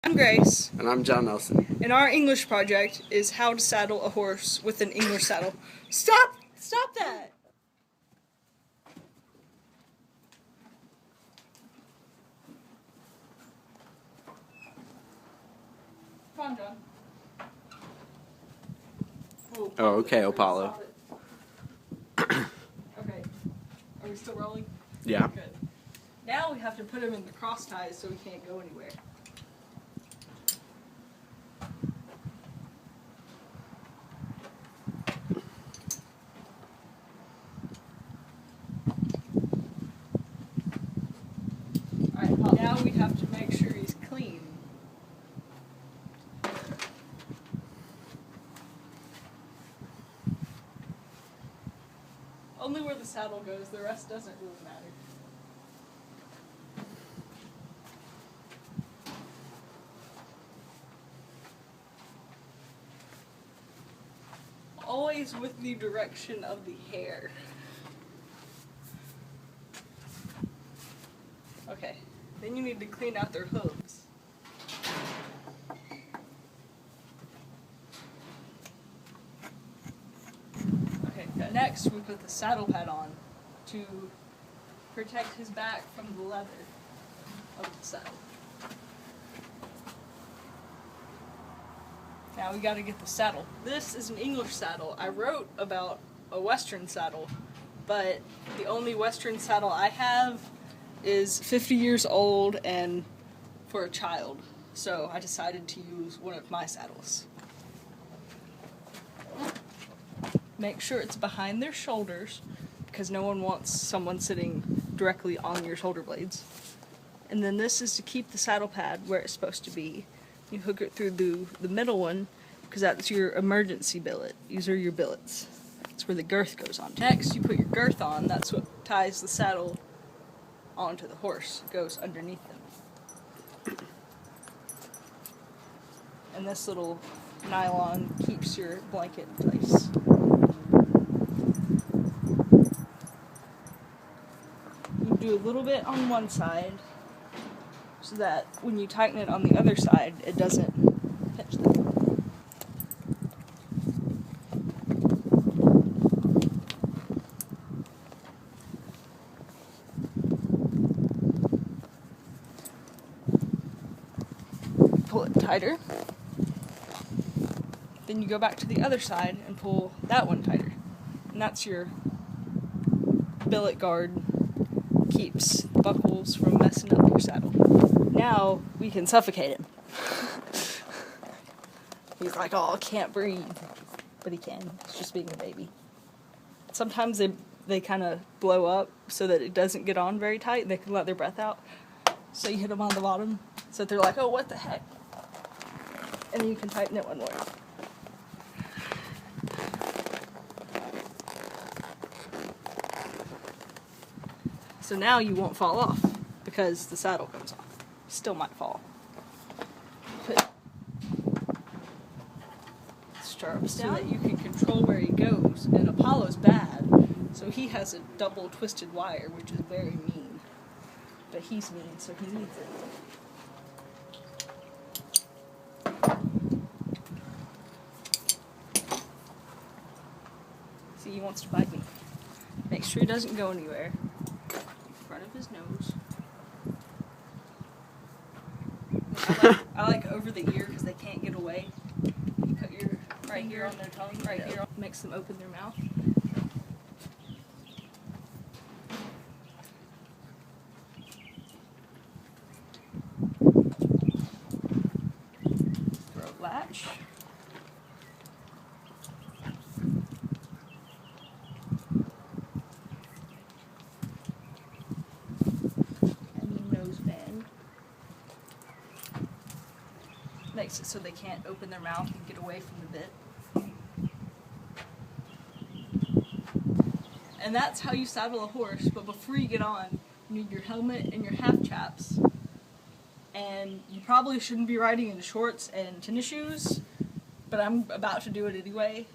I'm Grace, And I'm John Nelson. and our English project is how to saddle a horse with an English saddle. Stop that! Come on, John. Whoa, Oh, okay, Apollo. Stop it. Okay, are we still rolling? Yeah. Good. Now we have to put him in the cross ties so he can't go anywhere. Alright, now we have to make sure he's clean. Only where the saddle goes, the rest doesn't really matter. Always with the direction of the hair. Okay, then you need to clean out their hooves. Okay, next we put the saddle pad on to protect his back from the leather of the saddle. Now we gotta get the saddle. This is an English saddle. I wrote about a Western saddle, but the only Western saddle I have is 50 years old and for a child. So I decided to use one of my saddles. Make sure it's behind their shoulders because no one wants someone sitting directly on your shoulder blades. And then this is to keep the saddle pad where it's supposed to be. You hook it through the middle one because that's your emergency billet. These are your billets. That's where the girth goes on. Next, you put your girth on. That's what ties the saddle onto the horse. It goes underneath them. And this little nylon keeps your blanket in place. You do a little bit on one side so that when you tighten it on the other side, it doesn't pinch them. Pull it tighter. Then you go back to the other side and pull that one tighter. And that's your billet guard. Keeps the buckles from messing up your saddle. Now we can suffocate him. He's like, oh, I can't breathe. But he can. It's just being a baby. Sometimes they kind of blow up so that it doesn't get on very tight and they can let their breath out. So you hit them on the bottom so that they're like, oh, what the heck? And then you can tighten it one more. So now you won't fall off because the saddle comes off. You still might fall. Put stirrups so that you can control where he goes. And Apollo's bad, so he has a double twisted wire, which is very mean. But he's mean, so he needs it. See, he wants to bite me. Make sure he doesn't go anywhere. Front of his nose. I like over the ear because they can't get away. You put your right here on their tongue, right here, makes them open their mouth. Throat latch. Makes it so they can't open their mouth and get away from the bit. And that's how you saddle a horse, but before you get on, you need your helmet and your half chaps. And you probably shouldn't be riding in shorts and tennis shoes, but I'm about to do it anyway.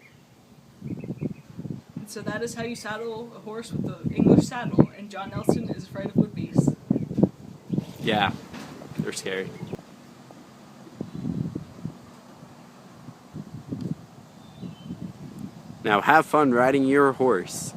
And so that is how you saddle a horse with the English saddle, and John Nelson is afraid of wood beasts. Yeah, they're scary. Now have fun riding your horse.